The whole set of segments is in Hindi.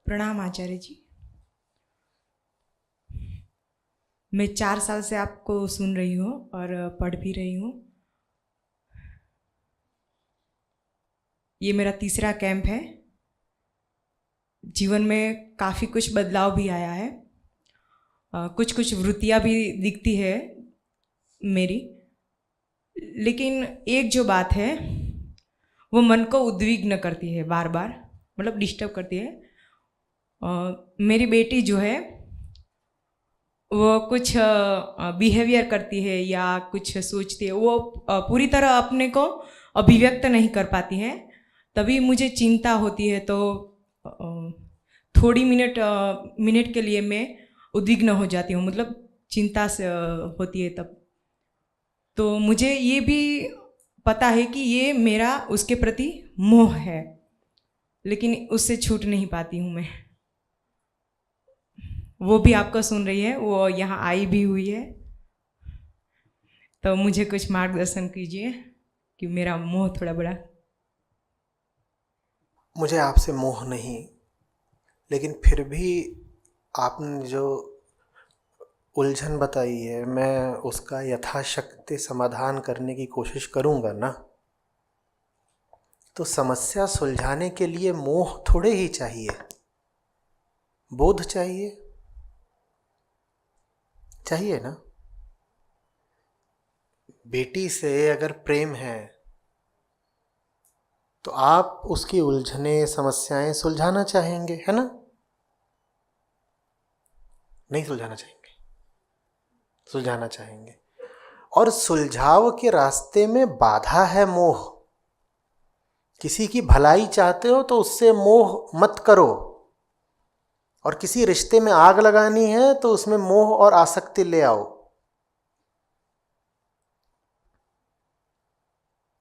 प्रणाम आचार्य जी। मैं 4 साल से आपको सुन रही हूँ और पढ़ भी रही हूँ। ये मेरा तीसरा कैंप है। जीवन में काफ़ी कुछ बदलाव भी आया है। कुछ कुछ वृत्तियाँ भी दिखती है मेरी, लेकिन एक जो बात है वो मन को उद्विग्न करती है, बार बार मतलब डिस्टर्ब करती है। मेरी बेटी जो है वो कुछ बिहेवियर करती है या कुछ सोचती है, वो पूरी तरह अपने को अभिव्यक्त नहीं कर पाती है। तभी मुझे चिंता होती है, तो थोड़ी मिनट के लिए मैं उद्विग्न हो जाती हूँ, मतलब चिंता से होती है तब। तो मुझे ये भी पता है कि ये मेरा उसके प्रति मोह है, लेकिन उससे छूट नहीं पाती हूँ मैं। वो भी आपको सुन रही है, वो यहाँ आई भी हुई है, तो मुझे कुछ मार्गदर्शन कीजिए कि मेरा मोह थोड़ा बड़ा। मुझे आपसे मोह नहीं, लेकिन फिर भी आपने जो उलझन बताई है, मैं उसका यथाशक्ति समाधान करने की कोशिश करूँगा ना। तो समस्या सुलझाने के लिए मोह थोड़े ही चाहिए, बोध चाहिए, चाहिए ना। बेटी से अगर प्रेम है तो आप उसकी उलझने समस्याएं सुलझाना चाहेंगे, है ना? नहीं सुलझाना चाहेंगे? सुलझाना चाहेंगे। और सुलझाव के रास्ते में बाधा है मोह। किसी की भलाई चाहते हो तो उससे मोह मत करो, और किसी रिश्ते में आग लगानी है तो उसमें मोह और आसक्ति ले आओ।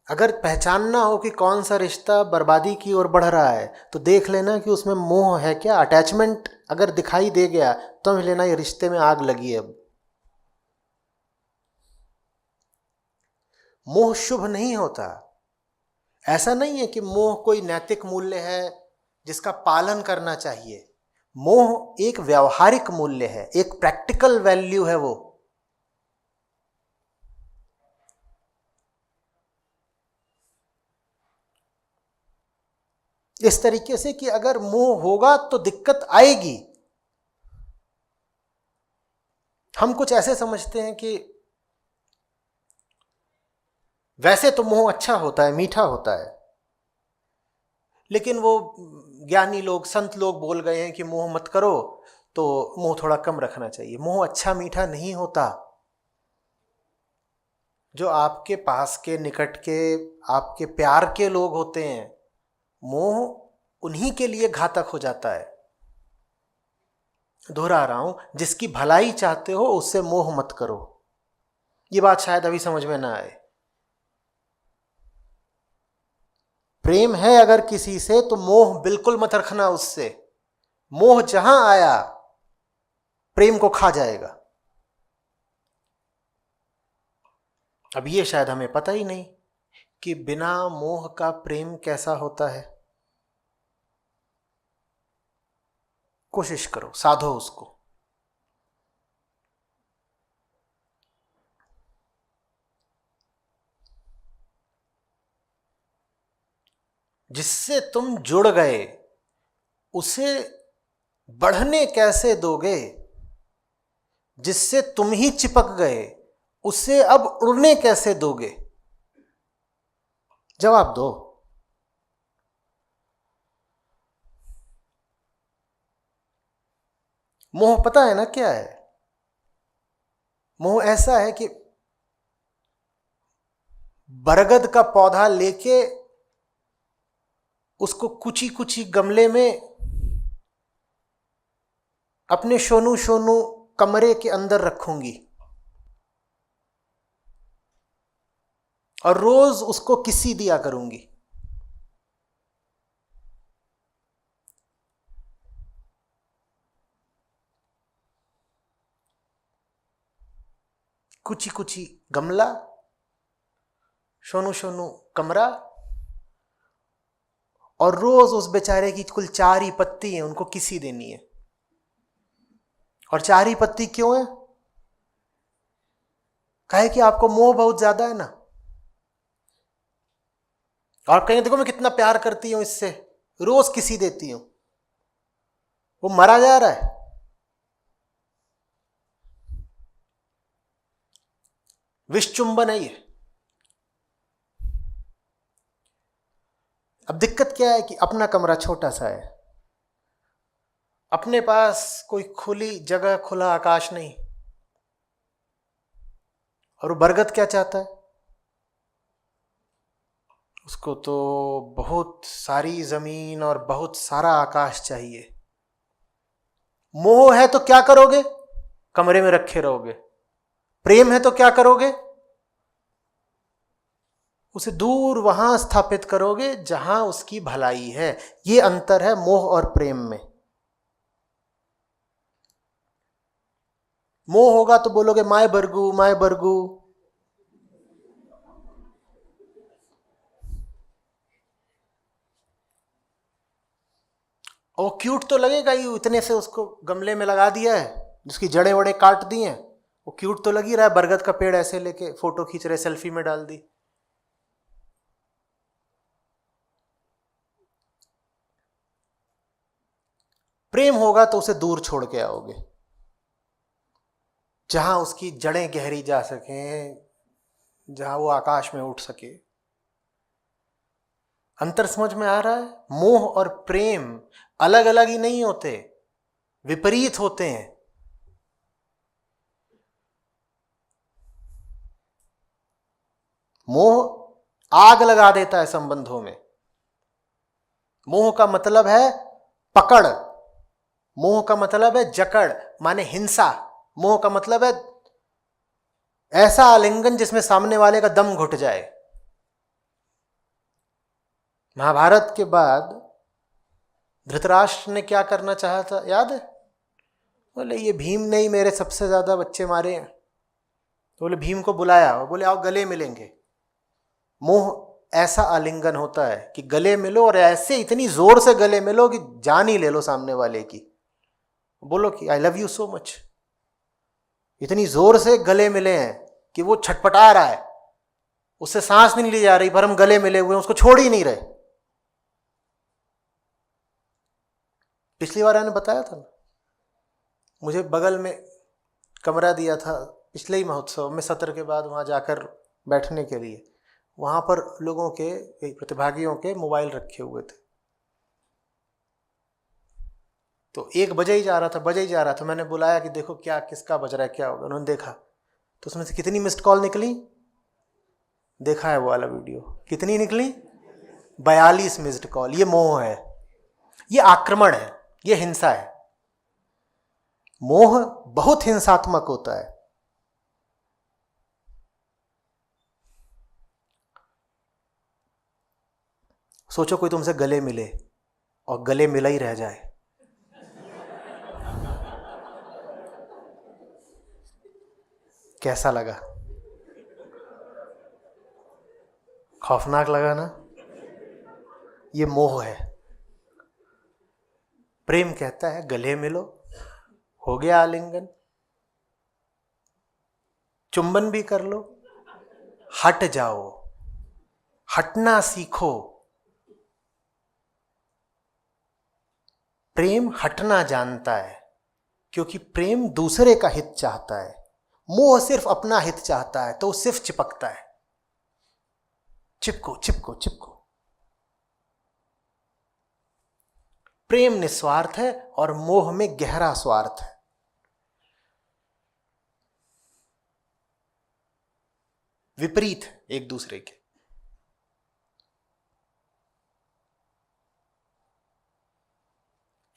अगर पहचानना हो कि कौन सा रिश्ता बर्बादी की ओर बढ़ रहा है तो देख लेना कि उसमें मोह है क्या। अटैचमेंट अगर दिखाई दे गया तो समझ लेना ये रिश्ते में आग लगी है। अब मोह शुभ नहीं होता। ऐसा नहीं है कि मोह कोई नैतिक मूल्य है जिसका पालन करना चाहिए। मोह एक व्यावहारिक मूल्य है, एक प्रैक्टिकल वैल्यू है वो। इस तरीके से कि अगर मोह होगा तो दिक्कत आएगी। हम कुछ ऐसे समझते हैं कि वैसे तो मोह अच्छा होता है, मीठा होता है, लेकिन वो ज्ञानी लोग, संत लोग बोल गए हैं कि मोह मत करो, तो मोह थोड़ा कम रखना चाहिए। मोह अच्छा मीठा नहीं होता। जो आपके पास के, निकट के, आपके प्यार के लोग होते हैं, मोह उन्हीं के लिए घातक हो जाता है। दोहरा रहा हूं, जिसकी भलाई चाहते हो उससे मोह मत करो। ये बात शायद अभी समझ में ना आए। प्रेम है अगर किसी से तो मोह बिल्कुल मत रखना उससे। मोह जहां आया प्रेम को खा जाएगा। अब ये शायद हमें पता ही नहीं कि बिना मोह का प्रेम कैसा होता है। कोशिश करो, साधो उसको। जिससे तुम जुड़ गए उसे बढ़ने कैसे दोगे? जिससे तुम ही चिपक गए उसे अब उड़ने कैसे दोगे? जवाब दो। मोह पता है ना क्या है? मोह ऐसा है कि बरगद का पौधा लेके उसको कुची कुची गमले में अपने सोनू सोनू कमरे के अंदर रखूंगी और रोज उसको किसी दिया करूंगी। कुची कुची गमला, सोनू सोनू कमरा, और रोज उस बेचारे की कुल 4 ही पत्ती है, उनको किसी देनी है। और 4 ही पत्ती क्यों है? कहे कि आपको मोह बहुत ज्यादा है ना, और आप कहेंगे देखो मैं कितना प्यार करती हूं इससे, रोज किसी देती हूं, वो मरा जा रहा है। विष चुंबन है ये। अब दिक्कत क्या है कि अपना कमरा छोटा सा है, अपने पास कोई खुली जगह, खुला आकाश नहीं, और वो बरगद क्या चाहता है? उसको तो बहुत सारी जमीन और बहुत सारा आकाश चाहिए। मोह है तो क्या करोगे? कमरे में रखे रहोगे। प्रेम है तो क्या करोगे? उसे दूर वहां स्थापित करोगे जहां उसकी भलाई है। ये अंतर है मोह और प्रेम में। मोह होगा तो बोलोगे माय बरगू माय बरगू, और वो क्यूट तो लगेगा ही, इतने से उसको गमले में लगा दिया है, जिसकी जड़े वड़े काट दी हैं, वो क्यूट तो लग ही रहा है। बरगद का पेड़ ऐसे लेके फोटो खींच रहे, सेल्फी में डाल दी। प्रेम होगा तो उसे दूर छोड़ के आओगे, जहां उसकी जड़ें गहरी जा सकें, जहां वो आकाश में उठ सके। अंतर समझ में आ रहा है? मोह और प्रेम अलग अलग ही नहीं होते, विपरीत होते हैं। मोह आग लगा देता है संबंधों में। मोह का मतलब है पकड़, मोह का मतलब है जकड़, माने हिंसा। मोह का मतलब है ऐसा आलिंगन जिसमें सामने वाले का दम घुट जाए। महाभारत के बाद धृतराष्ट्र ने क्या करना चाहा था, याद है? बोले ये भीम ने ही मेरे सबसे ज्यादा बच्चे मारे हैं। तो बोले भीम को बुलाया और बोले आओ गले मिलेंगे। मोह ऐसा आलिंगन होता है कि गले मिलो, और ऐसे इतनी जोर से गले मिलो कि जान ही ले लो सामने वाले की। बोलो कि I love you so much. इतनी जोर से गले मिले हैं कि वो छटपटा रहा है, उससे सांस नहीं ली जा रही, पर हम गले मिले हुए हैं, उसको छोड़ ही नहीं रहे। पिछली बार मैंने बताया था ना, मुझे बगल में कमरा दिया था पिछले ही महोत्सव में, सत्र के बाद वहाँ जाकर बैठने के लिए। वहाँ पर लोगों के, प्रतिभागियों के मोबाइल रखे हुए थे। तो 1 बजे ही जा रहा था, मैंने बुलाया कि देखो क्या किसका बज रहा है, क्या होगा। उन्होंने देखा तो उसमें से कितनी मिस्ड कॉल निकली, देखा है वो वाला वीडियो, कितनी निकली? 42 मिस्ड कॉल। ये मोह है, ये आक्रमण है, ये हिंसा है। मोह बहुत हिंसात्मक होता है। सोचो कोई तुमसे गले मिले और गले मिला ही रह जाए, कैसा लगा? खौफनाक लगा ना? ये मोह है। प्रेम कहता है गले मिलो, हो गया आलिंगन, चुंबन भी कर लो, हट जाओ, हटना सीखो। प्रेम हटना जानता है, क्योंकि प्रेम दूसरे का हित चाहता है। मोह सिर्फ अपना हित चाहता है, तो वो सिर्फ चिपकता है, चिपको चिपको चिपको। प्रेम निस्वार्थ है और मोह में गहरा स्वार्थ है। विपरीत एक दूसरे के।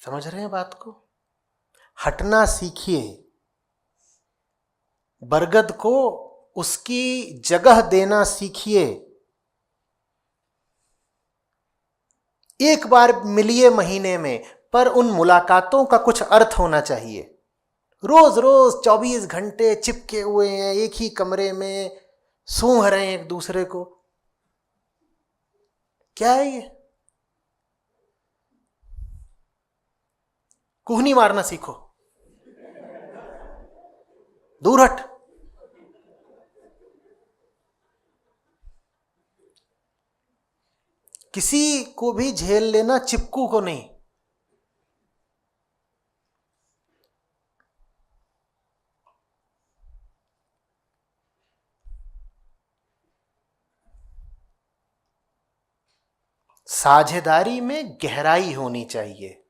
समझ रहे हैं बात को? हटना सीखिए, बरगद को उसकी जगह देना सीखिए। एक बार मिलिए महीने में, पर उन मुलाकातों का कुछ अर्थ होना चाहिए। रोज रोज 24 घंटे चिपके हुए हैं एक ही कमरे में, सूंघ रहे हैं एक दूसरे को, क्या है ये? कुहनी मारना सीखो, दूर हट। किसी को भी झेल लेना, चिपकू को नहीं। साझेदारी में गहराई होनी चाहिए।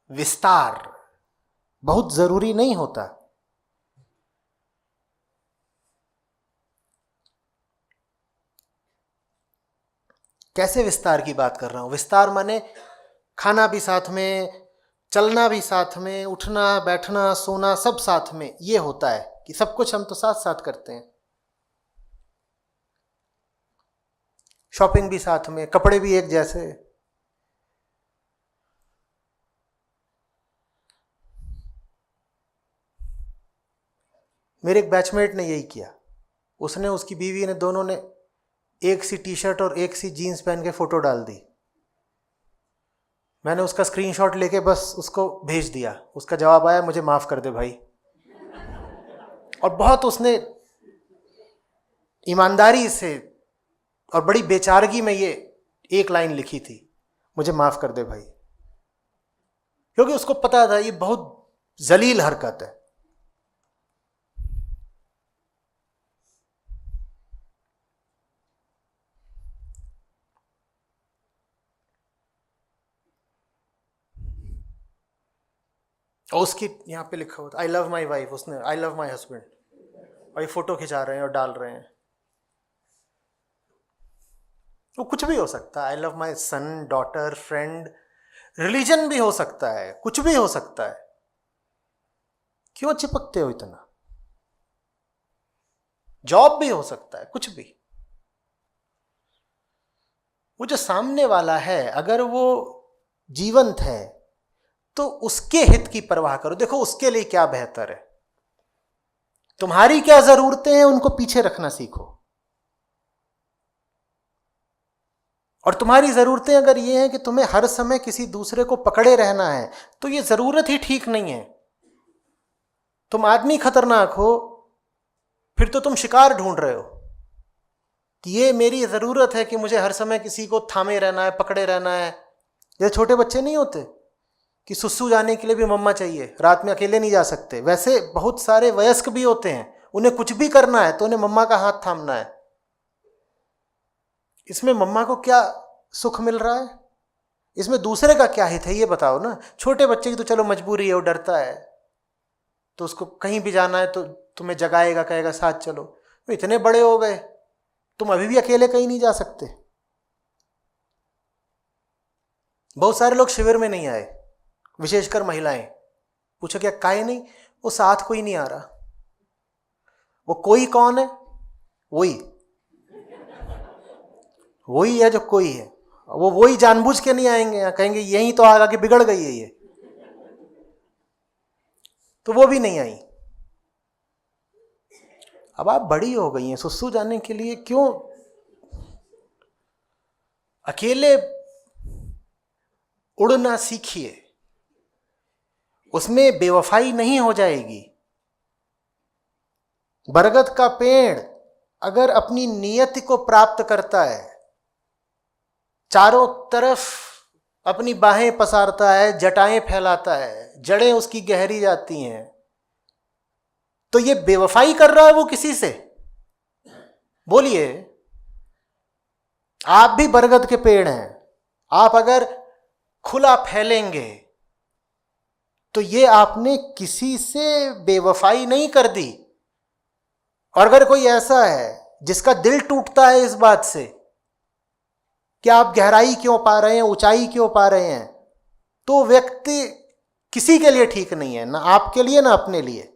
विस्तार बहुत जरूरी नहीं होता। कैसे विस्तार की बात कर रहा हूं? विस्तार माने खाना भी साथ में, चलना भी साथ में, उठना बैठना सोना सब साथ में। ये होता है कि सब कुछ हम तो साथ साथ करते हैं। शॉपिंग भी साथ में, कपड़े भी एक जैसे। मेरे एक बैचमेट ने यही किया। उसने, उसकी बीवी ने, दोनों ने एक सी टी शर्ट और एक सी जीन्स पहन के फोटो डाल दी। मैंने उसका स्क्रीनशॉट लेके बस उसको भेज दिया। उसका जवाब आया, मुझे माफ कर दे भाई। और बहुत उसने ईमानदारी से और बड़ी बेचारगी में ये एक लाइन लिखी थी, मुझे माफ कर दे भाई। क्योंकि उसको पता था ये बहुत जलील हरकत है। और उसकी यहाँ पे लिखा हुआ था, आई लव माई वाइफ, उसने आई लव माई हस्बैंड, और ये फोटो खिंचा रहे हैं और डाल रहे हैं। वो कुछ भी हो सकता है, I love my son, daughter, friend, religion भी हो सकता है, कुछ भी हो सकता है। क्यों चिपकते हो इतना? जॉब भी हो सकता है, कुछ भी। वो जो सामने वाला है अगर वो जीवंत है तो उसके हित की परवाह करो। देखो उसके लिए क्या बेहतर है, तुम्हारी क्या जरूरतें हैं उनको पीछे रखना सीखो। और तुम्हारी जरूरतें अगर ये हैं कि तुम्हें हर समय किसी दूसरे को पकड़े रहना है तो ये जरूरत ही ठीक नहीं है। तुम आदमी खतरनाक हो, फिर तो तुम शिकार ढूंढ रहे हो कि ये मेरी जरूरत है कि मुझे हर समय किसी को थामे रहना है, पकड़े रहना है। ये छोटे बच्चे नहीं होते कि सुसु जाने के लिए भी मम्मा चाहिए, रात में अकेले नहीं जा सकते। वैसे बहुत सारे वयस्क भी होते हैं, उन्हें कुछ भी करना है तो उन्हें मम्मा का हाथ थामना है। इसमें मम्मा को क्या सुख मिल रहा है? इसमें दूसरे का क्या हित है, ये बताओ ना। छोटे बच्चे की तो चलो मजबूरी है, वो डरता है तो उसको कहीं भी जाना है तो तुम्हें जगाएगा, कहेगा साथ चलो। तो इतने बड़े हो गए, तुम अभी भी अकेले कहीं नहीं जा सकते। बहुत सारे लोग शिविर में नहीं आए, विशेषकर महिलाएं। पूछो क्या काहे नहीं? वो साथ कोई नहीं आ रहा। वो कोई कौन है? वही है जो कोई है। वो वही जानबूझ के नहीं आएंगे, यहाँ कहेंगे यही तो आगा के बिगड़ गई है ये, तो वो भी नहीं आई। अब आप बड़ी हो गई हैं, सुसु जाने के लिए क्यों अकेले? उड़ना सीखिए, उसमें बेवफाई नहीं हो जाएगी। बरगद का पेड़ अगर अपनी नियति को प्राप्त करता है, चारों तरफ अपनी बाहें पसारता है, जटाएं फैलाता है, जड़ें उसकी गहरी जाती हैं, तो ये बेवफाई कर रहा है वो किसी से? बोलिए। आप भी बरगद के पेड़ हैं, आप अगर खुला फैलेंगे तो ये आपने किसी से बेवफाई नहीं कर दी। और अगर कोई ऐसा है जिसका दिल टूटता है इस बात से कि आप गहराई क्यों पा रहे हैं, ऊंचाई क्यों पा रहे हैं, तो व्यक्ति किसी के लिए ठीक नहीं है, ना आपके लिए ना अपने लिए।